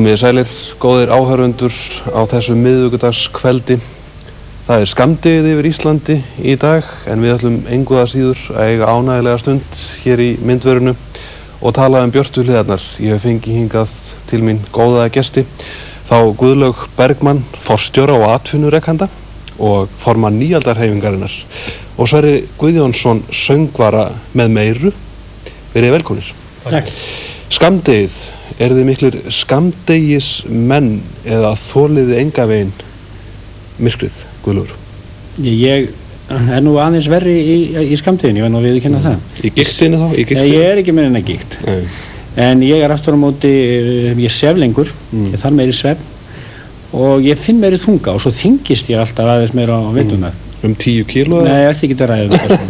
Komið sælir, góðir áhorfendur á þessu miðvikudagskveldi. Það skammdegið yfir Íslandi í dag, en við ætlum engu að síður að eiga ánægjulega stund hér í myndverinu og tala björtu hliðarnar. Ég hef fengið hingað til mín góða gesti, þá Guðlaug Bergmann, forstjóra og atvinnurekanda og formann nýaldarhreyfingarinnar, og Sverrir Guðjónsson, söngvara með meiru. Verið velkomnir. Takk. Skammdegið, eru þið miklir skammdegismenn eða þoliði enga veginn myrkrið, Guðlaugur? Ég nú aðeins verri í skammdeginu, ég verð nú að viðurkenna það. Í gigtinni þá? Ég ekki með hennar gikt. En ég aftur á móti, ég sef lengur, ég þarf meiri svefn og ég finn meiri þunga og svo þyngist ég alltaf aðeins meira á veitunar. 10 kíló? Nei, ég ætti ekki að ræða þetta.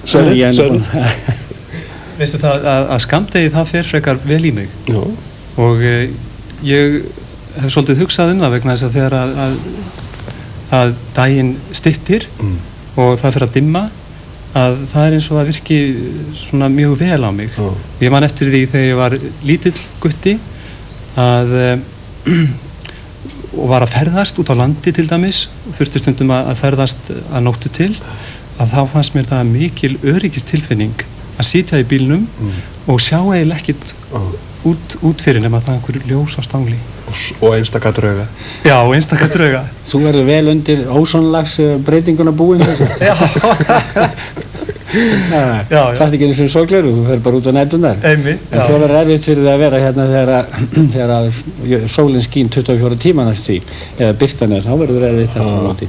Sverrir? Veistu það að skammdegið það fer frekar vel í mig. Já. Og ég hef svolítið hugsað það vegna þess að þegar að daginn styttir og það fer að dimma, að það eins og það virki svona mjög vel á mig. Ég man eftir því þegar ég var lítill gutti og var að ferðast út á landi til dæmis, þurfti stundum að ferðast að nóttu til, að þá fannst mér það mikil öryggistilfinning að sitja í bílnum og sjá eiginlega ekkert út fyrir nema það einhver ljós á stangli. Og einstaka drauga. Já, einstaka drauga. Þú verður vel undir ósonlags breytinguna búin þessu. Já. Fast ekki eins og sorgleru, þú fer bara út á næturnar. Einmitt, já. En það verður erfitt fyrir það að vera hérna þegar sólin skín 24 tíma næstu því, eða birtan þá verður erfitt að það móti.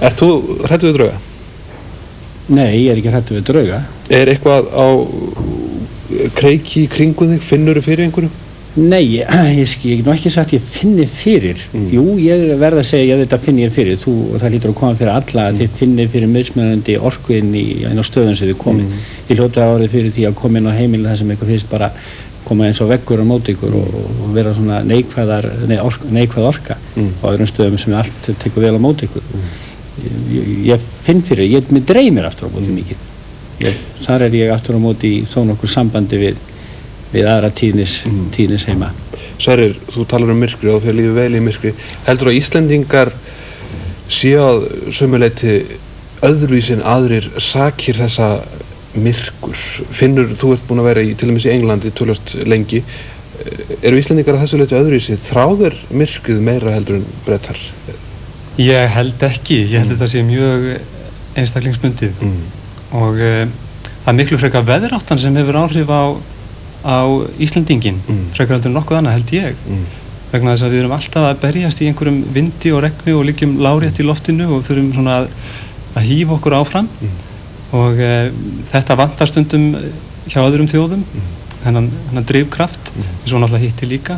Ert þú hræddur við drauga? Nei, ég ekki hræddur við drauga. Er eitthvað á kreiki í kringum þig? Finnurðu fyrir einhverju? Nei, ég get nú ekki sagt ég finni fyrir. Jú, ég verð að segja að þetta finn ég fyrir. Það lítur að koma fyrir alla að þið finnir fyrir mismunandi orku inn á stöðum sem þið komið. Ég hljóta árið fyrir því að koma inn á heimilin þar sem eitthvað finnst bara koma eins og veggur á móti ykkur og vera svona neikvæð orka á öðrum stöðum sem allt tekur vel á móti ykkur. Ég finn fyrir, mér dreymir aftur á móti mikið. Þar ég aftur á móti í þó nokkur sambandi við aðra tíðnis heima. Sverrir, þú talar myrkri og þér líður vel í myrkri. Heldur að Íslendingar séu að sömuleyti öðruvísi en aðrir sakir þessa myrkurs? Finnur, þú ert búin að vera til dæmis í Englandi töluvert lengi. Eru Íslendingar að þessu leyti öðruvísi? Þráðir myrkrið meira heldur en Bretar? Ég held ekki. Ég held þetta sé mjög einstaklingsbundið. Og það miklu frekar veðráttan sem hefur áhrif á Íslendinginn, frekar heldur en nokkuð annað held ég. Vegna þess að við erum alltaf að berjast í einhverjum vindi og regni og liggjum lárétt í loftinu og þurfum svona að hífa okkur áfram. Og þetta vantar stundum hjá öðrum þjóðum, þennan drifkraft, eins og náttúrulega hitti líka,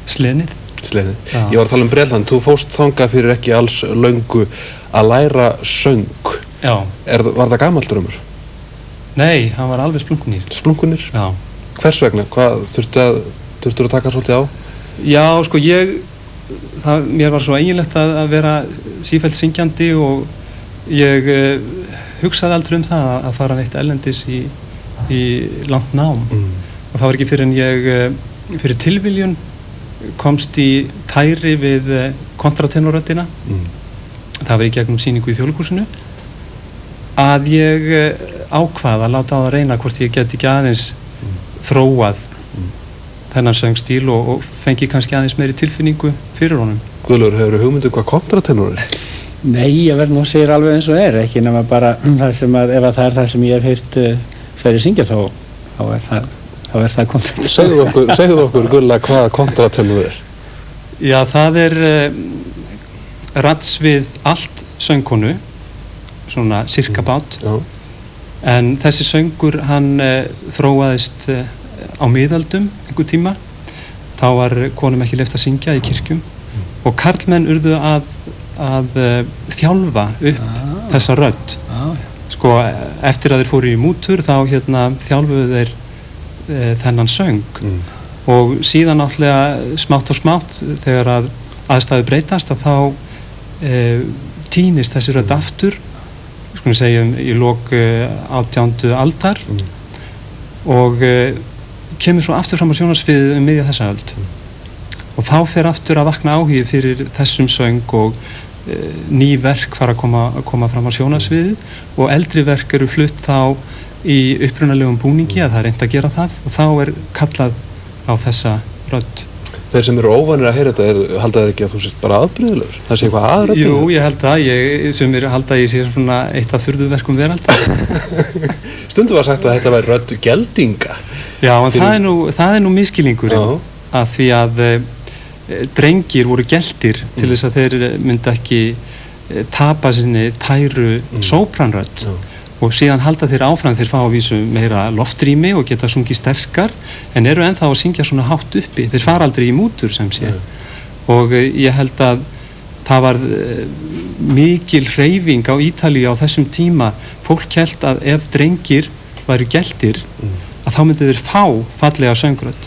slenið. Ég var að tala Bretland, þú fórst þangað fyrir ekki alls löngu að læra söng. Já. Var það gamall draumur? Nei, hann var alveg splunkunýr. Splunkunýr? Já. Hvers vegna? Hvað þurftur að taka svolítið á? Já, sko mér var svo eiginlegt að vera sífellt syngjandi og ég hugsaði aldrei það að fara neitt erlendis í langt nám. Og það var ekki fyrir en ég fyrir tilviljun komst í tæri við kontratenorröddina. Það var í gegnum sýningu í Þjóðleikhúsinu að ég ákvað að láta á að reyna hvort ég geti ekki aðeins þróað þennan söngstíl og fengi kannski aðeins meiri tilfinningu fyrir honum. Guðlaugur, hefur hugmyndu hvað kontratenor er? Nei, ég verð nú að segja alveg eins og ekki nema bara ef það er það sem ég hef heyrt Sverrir syngja þá er það kontratenor. Segðu okkur Guðla hvað kontratenor er. Já, það er raddsvið allt söngkonu, svona sirkabát. En þessi söngur hann þróaðist á miðöldum einhver tíma. Þá var konum ekki leyft að syngja í kirkjum og karlmenn urðu að þjálfa upp þessa rödd. Sko, eftir að þeir fóru í mútur þá þjálfuðu þeir þennan söng og síðan náttúrulega smátt og smátt þegar að aðstæður breytast að þá týnist þessi rödd aftur, skulum segja í lok 18. aldar og kemur svo aftur fram á sjónarsviðið miðja þessa öld og þá fer aftur að vakna áhugi fyrir þessum söng og ný verk fara að koma fram á sjónarsviðið og eldri verk eru flutt þá í upprunalegum búningi að það er reynt að gera það og þá kallað á þessa rödd. Þeir sem eru óvanir að heyra þetta halda þeir ekki að þú sért bara afbrigðilegur? Það sé eitthvað aðra? Jú, ég held það. Sumir halda að ég sé svona eitt af furðuverkum veraldar. Stundum var sagt að þetta væri rödd geldinga. Já, en það er nú misskilningurinn að því að drengir voru geltir til þess að þeir myndi ekki tapa sinni tæru sópranrödd. Og síðan halda þeir áfram, þeir fá að vísu meira loftrými og geta sungið sterkar en eru ennþá að syngja svona hátt uppi, þeir fara aldrei í mútur sem sé. Og ég held að það var mikil hreyfing á Ítalíu á þessum tíma, fólk hélt að ef drengir væru geltir að þá myndu þeir fá fallega söngrödd.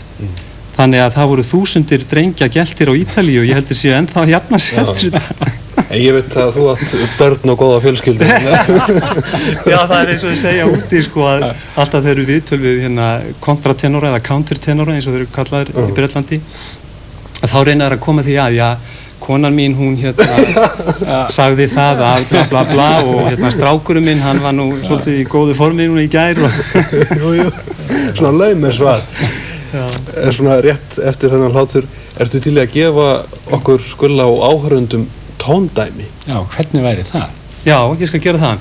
Þannig að það voru þúsundir drengja geltir á Ítalíu og ég heldur séu ennþá að jafna sig eftir þetta. En ég veit að þú átt börn og góða fjölskyldu. Já, það er eins og þau segja úti sko að alltaf þeir eru viðtöl við hérna kontratenora eða countertenora eins og þeir eru kallaðir í Bretlandi að þá reyna þeir að koma því að já, konan mín hún hérna sagði það að bla bla bla og hérna strákurinn minn hann var nú svolítið í góðu formi núna í gær og Jú, svona laumur svar. Er svona rétt eftir þennan hlátur, ertu til í að gefa okkur Skulla og áhörfundum tóndæmi? Já, hvernig væri það? Já, ég skal gera það.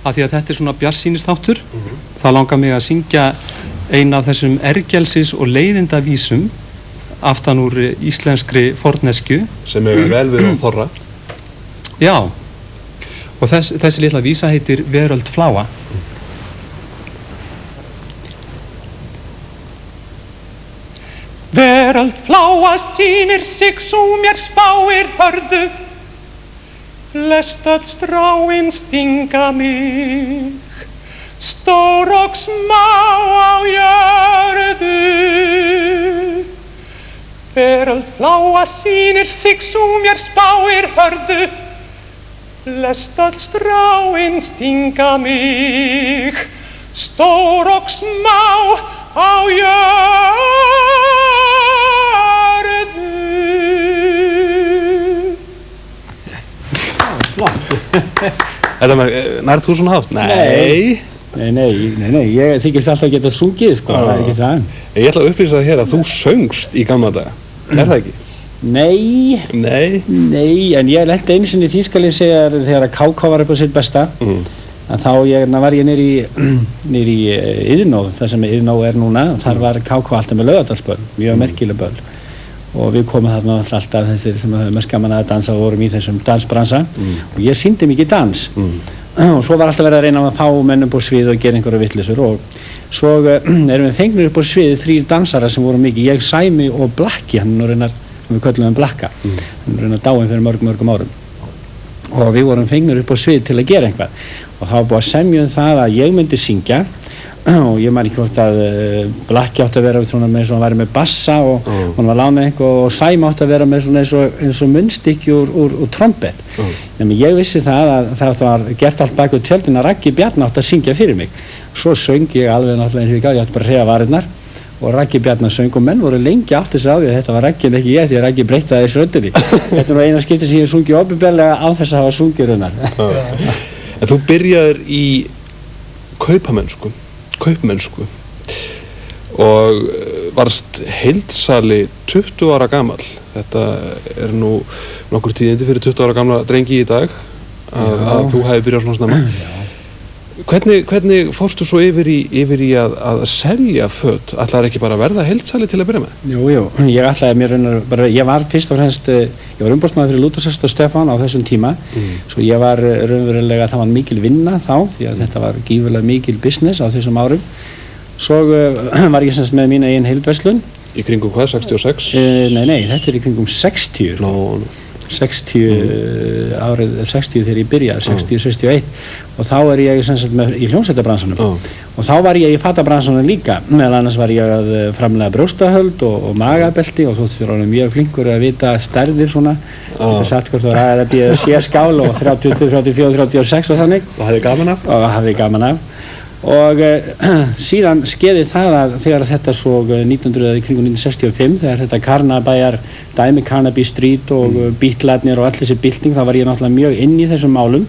Af því að þetta er svona bjartsýnisþáttur, þá langar mig að syngja eina af þessum ergelsis- og leiðindavísum aftan úr íslenskri forneskju. Sem er vel við á þorra. Já, og þessi litla vísa heitir Veröld fláa. Veröld fláa sýnir sig svo mér spáir hörðu, flest öll stráin stinga mig, stór og smá á jörðu. Veröld fláa sýnir sig svo mér spáir hörðu, flest öll stráin stinga mig, stór og smá á jörðu. Nærð þú svona hátt? Nei, ég þykist alltaf að geta sungið, sko, það er ekki það. Ég ætla að upplýsa það hér að þú söngst í gamla daga, er það ekki? Nei, en ég lenti einu sinni í því skal ég segja þegar að KK var upp á sitt besta, að þá var ég niður í Iðnó, það sem Iðnó er núna, og þar var KK alltaf með Laugardalsböll, mjög merkileg böll. Og við komum þarna alltaf þessir sem höfum mest gaman að dansa og vorum í þessum dansbransa og ég sýndi mikið dans og svo var alltaf verið að reyna að fá menn upp á svið og gera einhverja vittlisur og svo erum við fengnir upp á svið 3 dansara sem voru mikið, ég, Sæmi og Blakki, hann er reynar, við köllum hann Blakka, hann er reynar dáinn fyrir mörgum árum og við vorum fengnir upp á svið til að gera einhvað og það var búið að semja það að ég myndi syngja og ég man ekki hvort að Blakki átti að vera svona með eins og hann væri með bassa og hann var lánað eitthvað og Sæmi átti að vera með svona eins og munnstykki úr trompet. Nefnir ég vissi það að það var gert allt bak við tjöldin að Raggi Bjarni átti að syngja fyrir mig. Svo söng ég alveg náttúrulega eins og ég gaf, ég átti bara að hreyfa varirnar og Raggi Bjarni söng og menn voru lengi átti sig á því að þetta var Raggi en ekki ég því að Raggi breyttaði þessu röddinni. Þetta er nú eina skipti sem ég sungi opinberlega á þess að hafa sungið raunar. En þú byrjaðir í kaupmennsku og varst heildsali 20 ára gamall. Þetta er nú nokkur tíðindi fyrir 20 ára gamla drengi í dag að þú hefði byrjað svona snemma. Hvernig fórstu svo yfir í að selja föt? Ætlaðir ekki bara að verða heildsali til að byrja með? Jú, ég ætlaði mér bara, ég var fyrst og fremst, ég var umboðsmaður fyrir Lútherssetur Stefán á þessum tíma, svo ég var raunverulega, það var mikil vinna þá, því að þetta var gífurlega mikil business á þessum árum. Svo var ég semst með mína eigin heildverslun. Í kringum hvað, 66? Nei, þetta er í kringum 60. 60 þegar ég byrjaði, 60-61 og þá er ég semst með í hljómsveitabransanum og þá var ég í fatabransanum líka, meðal annars var ég að framlega brjóstahöld og magabelti og þú þurftur alveg mjög flinkur að vita stærðir svona, þetta satt hvort þú var að sé skál og 32, 34, 36 og þannig og hafði gaman af og síðan skeiði það að þegar þetta svo kringum 1965 þegar þetta Karnabæjar dæmi Carnaby Street og bítlarnir og allir þessi bylting, þá var ég náttúrulega mjög inn í þessum málum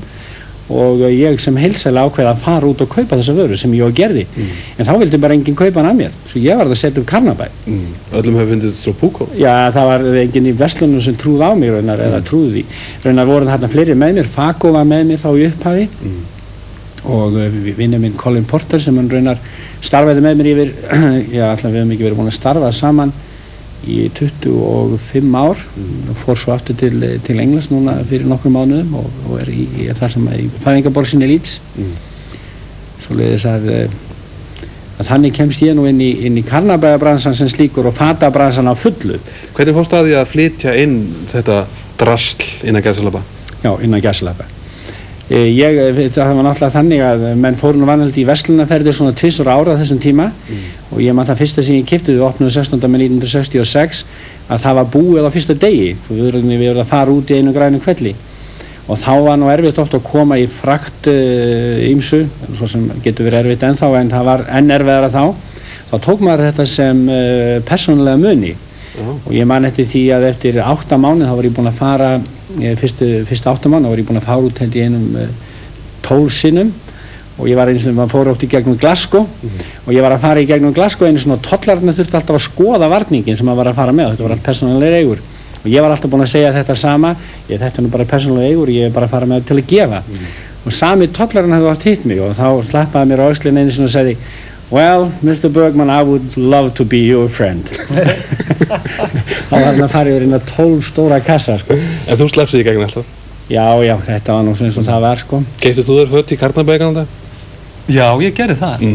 og ég sem heilsælega ákveði að fara út og kaupa þessa vöru sem ég gerði en þá vildi bara enginn kaupa hann af mér svo ég varð að setja upp Karnabæ Öllum hefur fundið Stropúkó? Já, það var enginn í verslunum sem trúði á mig raunar eða trúði því raunar voru þarna fleiri með mér, Fagó var með mér þá í upphafi og vinur minn Colin Porter sem hann raunar starfaði með mér yfir já, alltaf við hefum ekki verið búin að starfa saman í 25 ár og fór svo aftur til Englands núna fyrir nokkrum mánuðum og í þar sem í fæðingarborginni Leeds svoleiðis að þannig kemst ég nú inn í Karnabæjabransan sem slíkur og fatabransan á fullu. Hvernig fórstu að því að flytja inn þetta drasl innan gæsalappa? Já, innan gæsalappa. Það var náttúrulega þannig að menn fóru nú vanaldi í verslunarferðir svona 2 ára á þessum tíma og ég man það fyrsta sem ég keypti, við opnuðum 16. með 1966 að það var búið á fyrsta degi og við verðum að fara út í einu grænu kvelli og þá var nú erfitt oft að koma í frakt ýmsu, svo sem getur verið erfitt ennþá en það var enn erfiðara þá tók maður þetta sem persónulega muni og ég man eftir því að eftir 8 mánuð þá var ég búinn að fara fyrstu 8 mánuð þá var ég búinn að fara út held í einum 12 sinnum og ég var eins og maður fór átt í gegnum Glasgow og ég var að fara í gegnum Glasgow einu svona tollararnir þurfti alltaf að skoða varningin sem maður var að fara með þetta var allt persónulegar eigur og ég var alltaf búinn að segja þetta sama þetta er nú bara persónulegar eigur ég er bara að fara með til að gefa og sami tollarinn hafði átt hitt mig og þá slappaði mér á öxlinn einu og sagði Well, Mr. Bergman, I would love to be your friend. Þá var hann að fara yfir inn að 12 stóra kassa, sko. En þú sleppst í gegn alltaf? Já, þetta var nú eins og það var, sko. Keyptir þú þér föt í Karnabæ kannanda? Já, ég gerði það.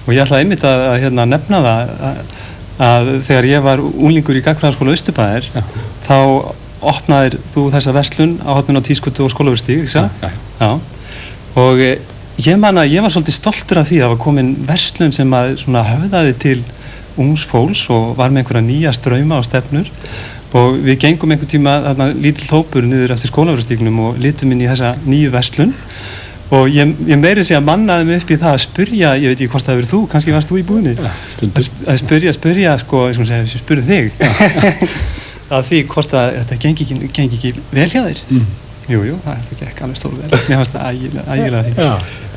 Og ég ætlaði einmitt að nefna það að þegar ég var unglingur í Gagnfræðaskóla Austurbæjar, þá opnaðir þú þessa verslun á horninu á Tísgötu og Skólavörðustíg, ekki það? Já. Og ég man að ég var svolítið stoltur af því að það var komin verslun sem að svona höfðaði til ungs fólks og var með einhverja nýja strauma og stefnur og við gengum einhvern tíma þarna lítill hópur niður eftir Skólavörðustígnum og litum inn í þessa nýju verslun og ég meiri sig að mannaði mig upp í það að spyrja, ég veit ekki hvort það verið þú, kannski varst þú í búðinni að spyrja sko, ég spurði þig að því hvort að þetta gengi ekki vel hjá þér Jú, það gekk alveg stórvel. Mér fannst það ægilega því.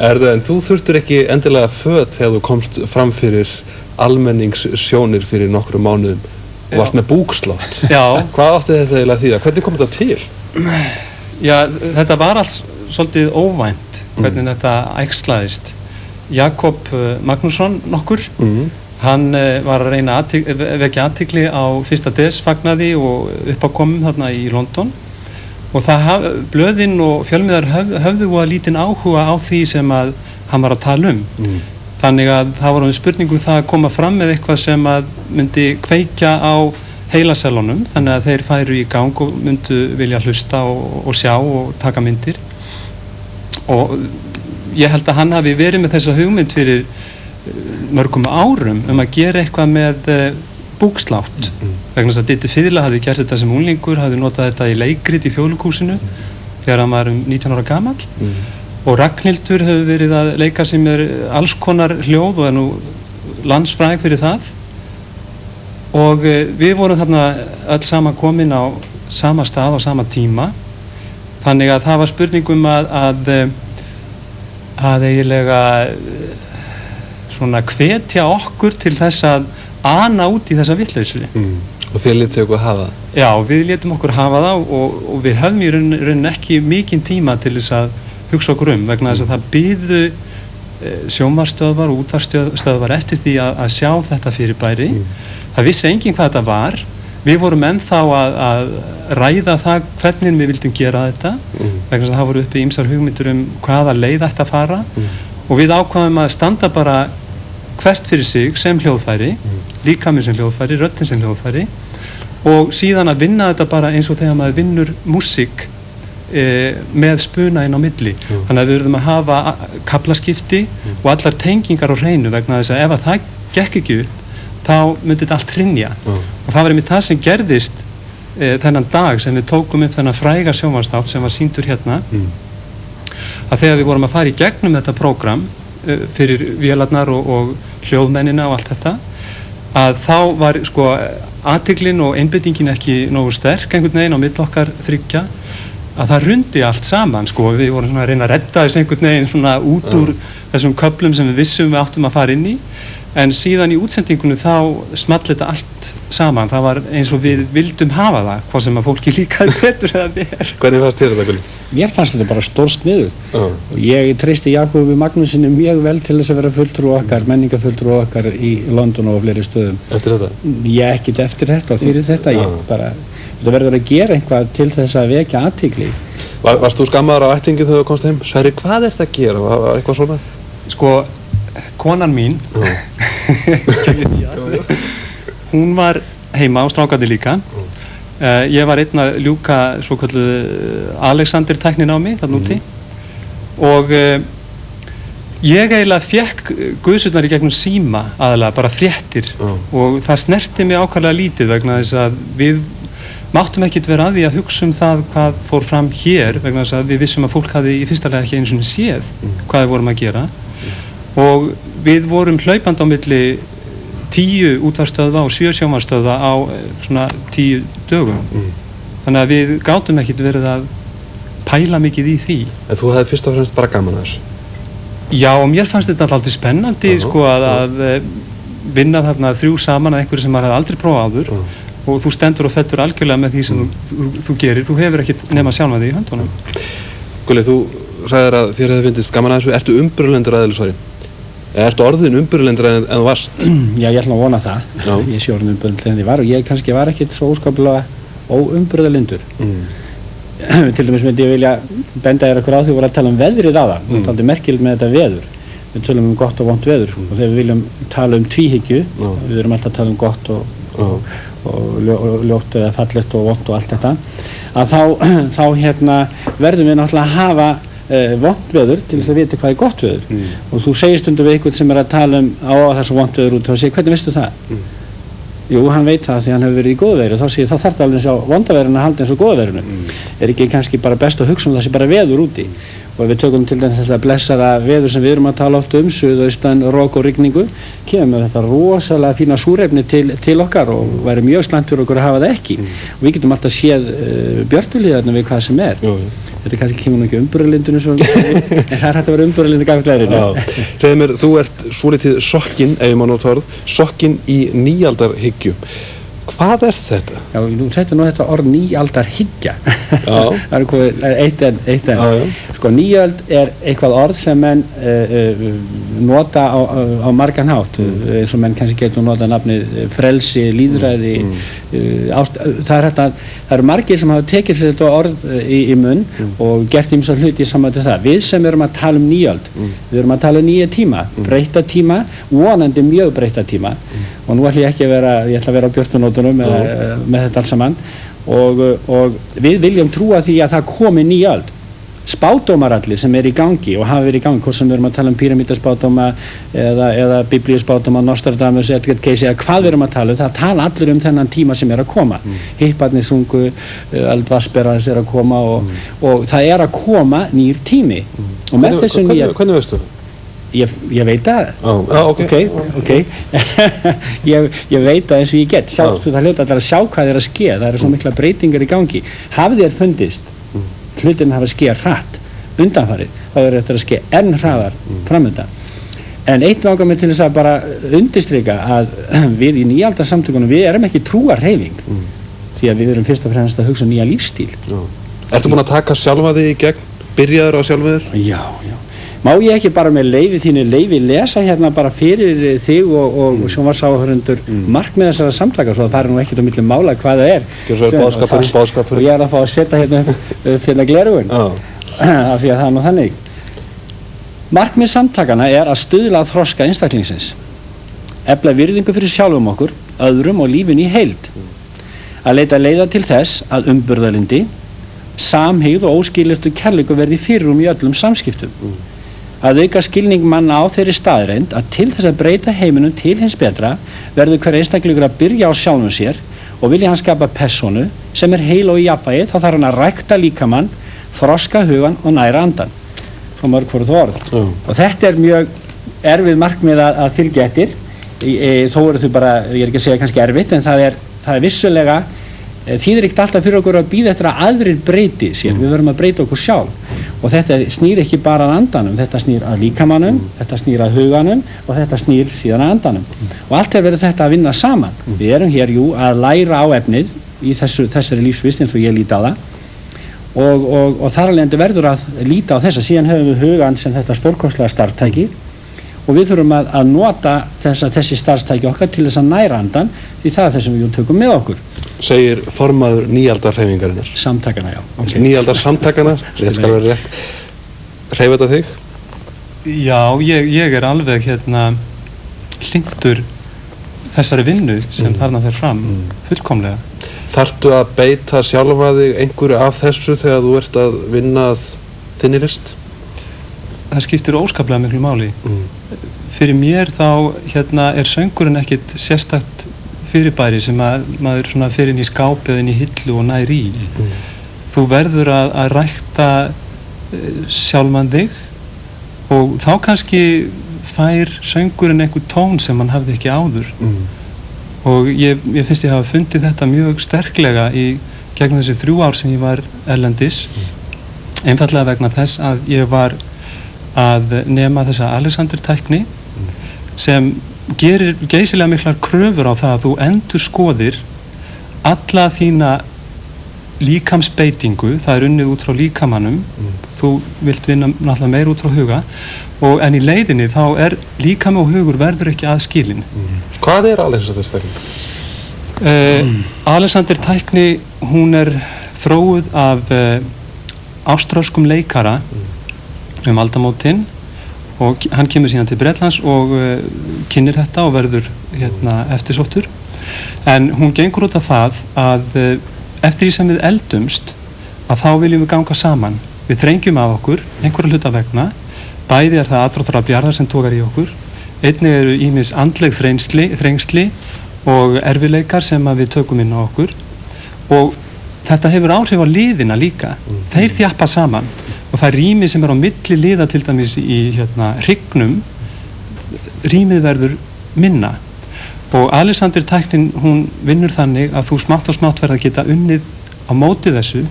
En þú þurftur ekki endilega föt þegar þú komst fram fyrir almenningssjónir fyrir nokkrum mánuðum og varst með búkslátt. Já. Hvað átti þetta eiginlega því? Hvernig kom þetta til? Já, þetta var allt svolítið óvænt, hvernig þetta æxlaðist. Jakob Magnússon nokkur, hann var að reyna að vekja athygli á 1. des fagnaði og uppákomum þarna í London. Og blöðin og fjölmiðlar höfðu að lítinn áhuga á því sem að hann var að tala Þannig að það var spurningum það að koma fram með eitthvað sem að myndi kveikja á heilasellunum, þannig að þeir færu í gang og myndu vilja hlusta og sjá og taka myndir. Og ég held að hann hafi verið með þessa hugmynd fyrir mörgum árum að gera eitthvað með búkslátt vegna þess að Ditti Fiðla hafði gert þetta sem unglingur, hafði notað þetta í leikrit í Þjóðleikhúsinu þegar hann var 19 ára gamall og Ragnhildur hefur verið að leika sem alls konar hljóð og er nú landsfræg fyrir það og við vorum þarna öll saman komin á sama stað á sama tíma þannig að það var spurningum að eiginlega svona hvetja okkur til þess að ana út í þessa vitleysu. Og þið létuð okkur hafa það? Já, við létum okkur hafa það og við höfum í rauninni ekki mikinn tíma til þess að hugsa okkur vegna þess að það biðu sjónvarpsstöðvar og útvarpsstöðvar eftir því að sjá þetta fyrirbæri. Það vissi enginn hvað þetta var. Við vorum ennþá að ræða það hvernig við vildum gera þetta vegna þess að það voru uppi ýmsar hugmyndir hvaða leið ætti að fara og við ákváðum að standa bara hvert fyrir sig sem hljóðfæri, líkaminn sem hljóðfæri, röddin sem hljóðfæri og síðan að vinna þetta bara eins og þegar maður vinnur músík með spuna inn á milli. Þannig að við verðum að hafa kaflaskipti og allar tengingar á hreinu vegna þess að ef að það gekk ekki upp, þá myndi þetta allt hrynja. Og það var einmitt það sem gerðist þennan dag sem við tókum upp þennan fræga sjónvarpsþátt sem var sýndur hérna, að þegar við vorum að fara í gegnum þetta prógram fyrir vélarnar og hljóðmennina og allt þetta, að þá var sko athyglin og einbeitingin ekki nógu sterk einhvern veginn á milli okkar þriggja, að það hrundi allt saman sko. Við vorum svona að reyna að redda þessu einhvern veginn svona út úr þessum köflum sem við vissum við áttum að fara inn í, en síðan í útsendingunum þá small þetta allt saman. Það var eins og við vildum hafa það, hvað sem að fólki líkaði betur eða verð. Hvernig fannst þér þetta, Gulli? Mér fannst þetta bara stórsniðugt og ég treysti Jakobi Magnúsinni mjög vel til þess að vera fulltrúi okkar, menningarfulltrúi okkar í London og fleiri stöðum. Eftir þetta? Ég ekkert eftir þetta og fyrir þetta. Þetta verður að gera eitthvað til þess að vekja athygli. Varst þú skammaður á ættingi þegar þú komst heim? Sverri, hvað ertu að gera? Var eitthvað svona? Sko, konan mín, hún var heima á strákandi líka. Ég var einn að ljúka svokölluðu Alexander-tækninámi þarna úti og ég eiginlega fékk guðsurnar í gegnum síma aðalega, bara fréttir og það snerti mig ákaflega lítið vegna þess að við máttum ekkert vera að því að hugsa það hvað fór fram hér vegna þess að við vissum að fólk hafði í fyrsta lega ekki einu sinni séð hvað við vorum að gera og við vorum hlaupandi á milli 10 útvarpsstöðva og 7 sjónvarpsstöðva á svona 10 dögum. Þannig að við gátum ekkert verið að pæla mikið í því. En þú hefði fyrst og fremst bara gaman að þessu? Já, og mér fannst þetta alltaf spennandi sko að vinna þarna 3 saman að einhverju sem maður hefði aldrei prófað áður og þú stendur og fellur algjörlega með því sem þú gerir. Þú hefur ekkert nema sjálfan þig í höndunum. Gulli, þú sagðir að þér hefði fyndist gaman að þessu. Ertu umburðarlyndur að Sverri? Ertu orðin umburðarlyndur en þú varst? Já, ég ætla að vona það. Ég sé orðin umburðarlyndur en ég var og ég kannski var ekkert svo óskaplega óumburðarlyndur. Til dæmis myndi ég vilja benda þér okkur á því að voru að tala um veðrið áðan. Það er aldrei merkilegt með þetta veður. Við tölum um gott og vont veður og þegar við viljum tala um tvíhyggju, við erum alltaf að tala um gott og ljótt eða fallegt og vont og allt þetta, að þá verðum við náttúrulega að hafa vont veður til þess að vita hvað er gott veður og þú segir stundum við einhvern sem er að tala um á þessu vont veður út og segir hvernig veistu það? Jú, hann veit það því hann hefur verið í góða veðri og þá segir þá þarf það alveg að sjá vonda veðrinu að halda eins og góða veðrinu. Er ekki kannski bara best að hugsa um það sé bara veður úti og ef við tökum til dæmis þetta blessaða veður sem við erum að tala oft um, suðaustan, rok og rigningu, kemur þetta rosalega fína súrefni til okkar og væri mjög slæmt fyrir okkur að hafa það ekki og við getum alltaf séð björtuliðarna við hvað sem er. Þetta kannski kemur nú ekki umburðarlyndinu en það er hægt að vera umburðarlyndi gagnvart veðrinu. Segðu mér, þú ert svolítið sokkinn, ef ég má nota orð, sokkinn í nýaldarhyggju. Hvað er þetta? Já, þú setur nú þetta orð nýaldarhyggja. Það er komið eitt en. Sko, nýöld er eitthvað orð sem menn nota á margan hátt, eins og menn kannski getur nota nafnið frelsi, lýðræði, það eru margir sem hafa tekið sér þetta orð í munn og gert ýmsa hluti í sambandi við það. Við sem erum að tala um nýöld, við erum að tala um nýja tíma, breytta tíma, vonandi mjög breytta tíma og nú ætla ég ekki að vera á björtunótunum með þetta allt saman og við viljum trúa því að það komi nýja öld. Spádómar allir sem er í gangi og hafa verið í gangi, hvort sem við erum að tala um píramídaspádóma eða biblíuspádóma, Nostradamus, Edgar Cayce eða hvað við erum að tala um, það tala allir um þennan tíma sem er að koma. Hipparnir sungu, Eldvassberas er að koma og það er að koma nýr tími. Og með þessu nýja... Hvernig veistu? Ég veit það. Ok. Ég veit það eins og ég get. Það hljóta allir að sjá hvað er að ske, það eru svo mikla breytingar í gangi. Hafið þér fundist hlutin hafa skeið hratt undanfarið, þá er þetta að skeið enn hraðar framöndan. En eitt langar mig til þess að bara undirstrika að við í nýaldarsamtökunum, við erum ekki trúarhreyfing því að við erum fyrst og fremst að hugsa nýja lífstíl. Ertu búin að taka sjálfa þig í gegn? Byrjaður á sjálfu þér? Já. Má ég ekki bara með leyfi lesa hérna bara fyrir þig og sjónvarpsáhorfendur markmið þessara samtaka svo það er nú ekkert á milli mála hvað það er. Boðskapur. Og ég er að fá að setja hérna gleraugun af því að það er nú þannig. Markmið samtakana er að stuðla að þroska einstaklingsins, efla virðingu fyrir sjálfum okkur, öðrum og lífinu í heild, að leita leiða til þess að umburðarlyndi, samhygð og óskilyrtu kærleiku verði fyrirrúm í öllum samskiptum. Að auka skilning manna á þeirri staðreynd að til þess að breyta heiminum til hins betra verður hver einstaklingur að byrja á sjálfum sér og vilja hann skapa persónu sem er heil og í jafnvægi, þá þarf hann að rækta líkamann, þroska hugan og næra andan. Svo mörg voru það orð. Og þetta er mjög erfið markmið að fylgja eftir. Þó eru þau bara, ég er ekki að segja kannski erfitt, en það er vissulega, þýðir ekkert alltaf fyrir okkur að bíða eftir að aðrir breyti sér. Við verðum að breyta okkur sjálf. Og þetta snýr ekki bara að andanum, þetta snýr að líkamanum, þetta snýr að huganum og þetta snýr síðan að andanum. Og allt verður þetta að vinna saman. Við erum hér, að læra á efnið í þessari lífsvist eins og ég líti á það. Og þar alveg verður að líta á þessa. Síðan höfum við hugan sem þetta stórkostlega starftæki og við þurfum að nota þessi starfstæki okkar til þess að næra andan, því það er það sem við tökum með okkur. Segir formaður nýaldarhreyfingarinnar. Samtakana, já. Okay. Nýaldarsamtakana, þetta skal vera rétt. Hreyfa þetta þig? Já, ég er alveg hlynntur þessari vinnu sem þarna fer fram, fullkomlega. Þarftu að beita sjálfa þig einhverju af þessu þegar þú ert að vinna að þinni list? Það skiptir óskaplega miklu máli. Fyrir mér þá er söngurinn ekkit sérstakt fyrirbæri sem maður svona fer inn í skáp eða inn í hillu og nær í. Þú verður að rækta sjálfan þig og þá kannski fær söngurinn einhver tón sem hann hafði ekki áður. Og ég finnst ég hafa fundið þetta mjög sterklega í gegnum þessi 3 ár sem ég var erlendis, einfallega vegna þess að ég var að nema þessa Alexander-tækni sem gerir geysilega miklar kröfur á það að þú endurskoðir alla þína líkamsbeitingu, það er unnið út frá líkamanum, þú vilt vinna náttúrulega meir út frá huga, en í leiðinni þá er líkami og hugur verður ekki aðskilin. Hvað er Alexander-tækni? Alexander-tækni, hún er þróuð af ástralskum leikara aldamótin og hann kemur síðan til Bretlands og kynnir þetta og verður eftirsóttur. En hún gengur út af það að eftir því sem við eldumst að þá viljum við ganga saman. Við þrengjum að okkur einhverja hluta vegna, bæði er það aðdráttar af bjarðar sem tókar í okkur, einnig eru ýmis andleg þrengsli og erfileikar sem að við tökum inn á okkur og þetta hefur áhrif á liðina líka. Þeir þjappa saman og það rými sem er á milli liða til dæmis í hryggnum, rýmið verður minna og Alexander-tæknin hún vinnur þannig að þú smátt og smátt verður að geta unnið á móti þessu,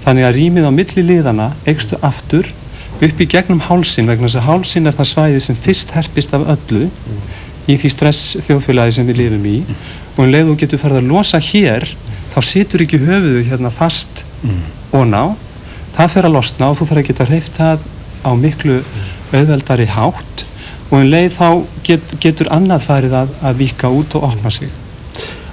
þannig að rýmið á milli liðana eykstu aftur upp í gegnum hálsinn, vegna þess að hálsinn er það svæði sem fyrst herpist af öllu í því stress þjóðfélagi sem við lifum í og um leið þú getur farið að losa hér þá situr ekki höfuðu fast oná, það fer að losna og þú fer að geta hreyft það á miklu auðveldari hátt og um leið þá getur annað farið að víkka út og opna sig.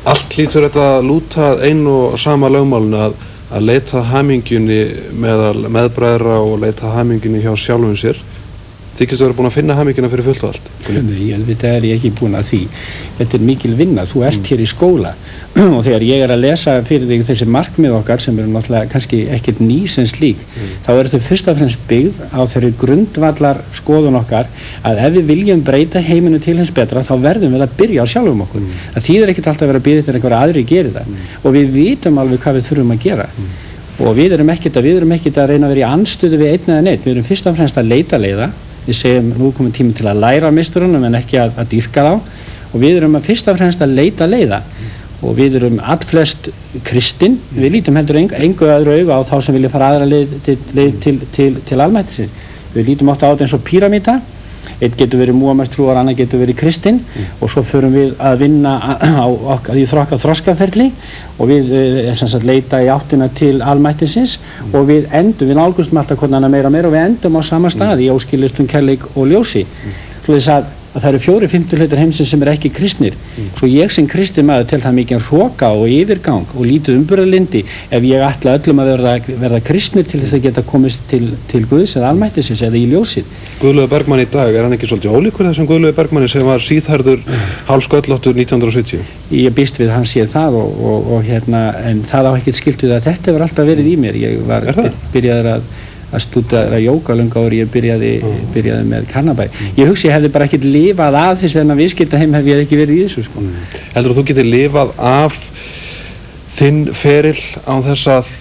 Allt hlýtur þetta að lúta einu og sama lögmálinu að leita hamingjunni meðal meðbræðra og leita hamingjunni hjá sjálfum sér. Þykist þú vera búin að finna hamingjuna fyrir fullt og allt? Nei, þetta er ég ekki búin að því. Þetta er mikil vinna, þú ert hér í skóla og þegar ég er að lesa fyrir þig þessi markmið okkar sem eru náttúrulega kannski ekkert ný sem slík, þá eru þau fyrst og fremst byggð á þeirri grundvallar skoðun okkar að ef við viljum breyta heiminu til hins betra þá verðum við að byrja á sjálfum okkur. Það þýðir ekkert alltaf að vera að bíða eftir einhverja aðri geri það og við vitum alveg hvað við þurfum að gera og við erum ekkert að reyna að vera í andstöðu við einn eða neitt, við erum fyrst og fremst að leita leiða. Við segjum nú komum tími til að læra meisturunum en ekki að dýrka þá og við erum fyrst og fremst að leita leiða og við erum allflest kristin, við lítum heldur engu öðru auga á þá sem vilja fara aðra leið til almættisins. Við lítum átt á þetta eins og píramíta, einn getur verið múhameðstrúar, annar getur verið kristinn og svo förum við að vinna í þroskaferli og við leita í áttina til almættisins og við nálgumstum alltaf hvernig hana meira og meira og við endum á sama stað í óskilyrtum kærleik og ljósi. Svoleiðis að það eru 4/5 hlutar heimsins sem eru ekki kristnir. Svo ég sem kristinn maður tel það mikið hroka og yfirgang og lítið umburðarlyndi ef ég ætla öllum að verða kristnir til þess að geta komist til Guðs eða almættisins eða í ljósið. Guðlaugur Bergmann í dag, er hann ekki svolítið ólíkur þessum Guðlaugur Bergmanni sem var síðhærður hálfsköllóttur 1970? Ég býst við hann sé það en það á ekkert skylt við að þetta hefur alltaf verið í mér. Ég var byrjaður að stúdera jóga löngu áður ég byrjaði með Karnabæ. Ég hugsi ég hefði bara ekkert lifað af þess vegna viðskiptaheim hef ég ekki verið í þessu. Heldur þú getur lifað af þinn feril án þess að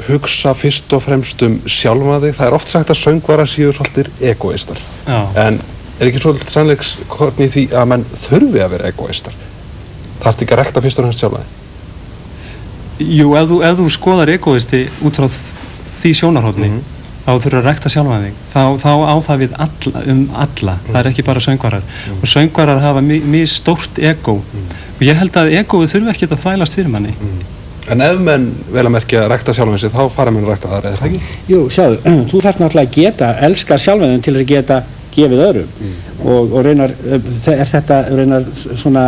hugsa fyrst og fremst sjálfa þig? Það er oft sagt að söngvarar séu svolítið egoistar. En Er ekki svolítið sannleikskorn í því að menn þurfi að vera egoistar? Þarftu ekki að rækta fyrst og fremst sjálfa þig? Jú, ef þú skoðar egoisti út frá því sjónarhorni, þá þurfur að rækta sjálfan þig. Þá á það við alla. Það er ekki bara söngvarar. Og söngvarar hafa mjög stórt ego. Og ég held að egoið þurfi ekki að þvælast fyrir manni. En ef menn vel að merkja að rækta sjálfan sig, þá fara menn að rækta aðra, er það ekki? Jú, sjáðu, þú þarf náttúrulega að geta elska sjálfan þig til að geta gefið öðrum. Og raunar, þetta raunar svona,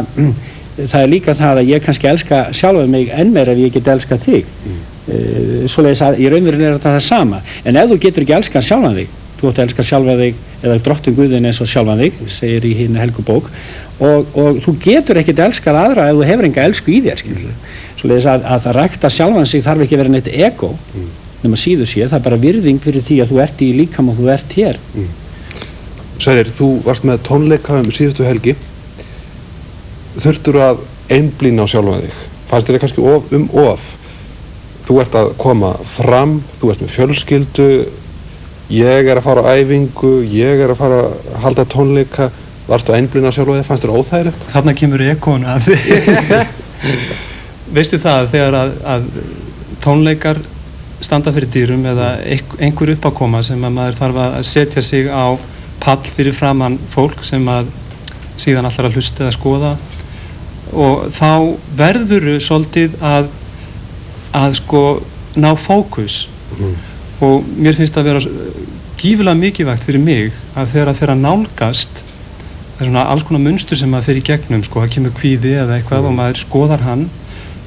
það er líka það að ég kannski elska sjálfan mig enn meira ef ég get elskað þig. Svoleiðis að í raunverulega er þetta það sama. En ef þú getur ekki elskað sjálfan þig, þú átt að elska sjálfan þig eða drottinn Guðinn eins og sjálfan þig, segir í hinni helgu bók, og þú getur ekkert elskað aðra ef þú hefur enga elsku í þér, skilur. Svoleiðis að rækta sjálfan sig þarf ekki að vera neitt ego, nema síður séð, það er bara virðing fyrir því að þú ert í líkama og þú ert hér. Sverrir, þú varst með tónleika síðustu helgi. Þurftur að einblína á sjálfan þig? Fannst þér kannski of? Þú ert að koma fram, þú ert með fjölskyldu, ég er að fara á æfingu, ég er að fara að halda tónleika. Varstu að einblína á sjálfan þig? Fannst þér óþægilegt? Þarna kemur egoin að veistu það, þegar að tónleikar standa fyrir dyrum eða einhver uppákoma sem að maður þarf að setja sig á pall fyrir framann fólk sem að síðan allar að hlusta eða skoða, og þá verður svolítið að sko ná fókus. Og mér finnst að vera gífurlega mikilvægt fyrir mig að þegar að þeirra nálgast, það er svona alls konar munstur sem maður fer í gegnum, sko, það kemur kvíði eða eitthvað og maður skoðar hann,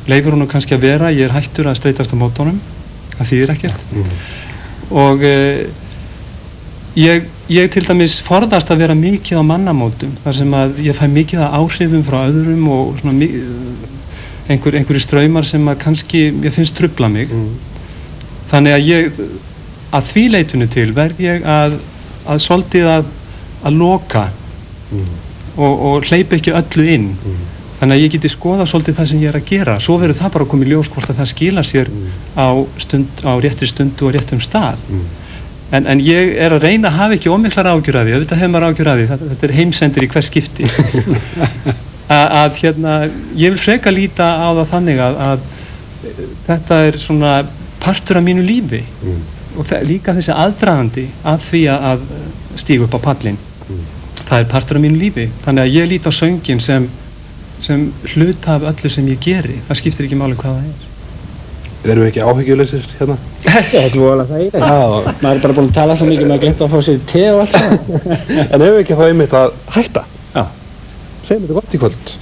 leifur honum kannski að vera, ég er hættur að streitast á mótunum, það þýðir ekkert. Og ég til dæmis forðast að vera mikið á mannamótum, þar sem að ég fæ mikið af áhrifum frá öðrum og svona einhverju straumar sem að kannski ég finnst trufla mig. Þannig að því leitinu til verð ég að svolítið að loka og hleypa ekki öllu inn. Þannig að ég geti skoða svolítið það sem ég er að gera. Svo verður það bara að koma í ljós hvort að það skila sér á réttri stundu og réttum stað. En ég er að reyna að hafa ekki ómiklar ágjur að því. Auðvitað hefur maður ágjur að því. Þetta er heimsendir í hvers skipti. Ég vil freka líta á það þannig að þetta er svona partur af mínu lífi. Og líka þessi aðdragandi að því að stíga upp á pallinn. Það er partur af mínu lífi. Þannig að ég líti á sönginn sem hluta af öllu sem ég geri. Það skiptir ekki máli hvað það er. Erum við ekki áhyggjulausir hérna? Þetta er voðalega það í þetta. Maður er bara búin að tala svo mikið, maður glemt að fá sér te og allt það. En hefur við ekki þá einmitt að hætta? Já. Segjum þetta gott í kvöld.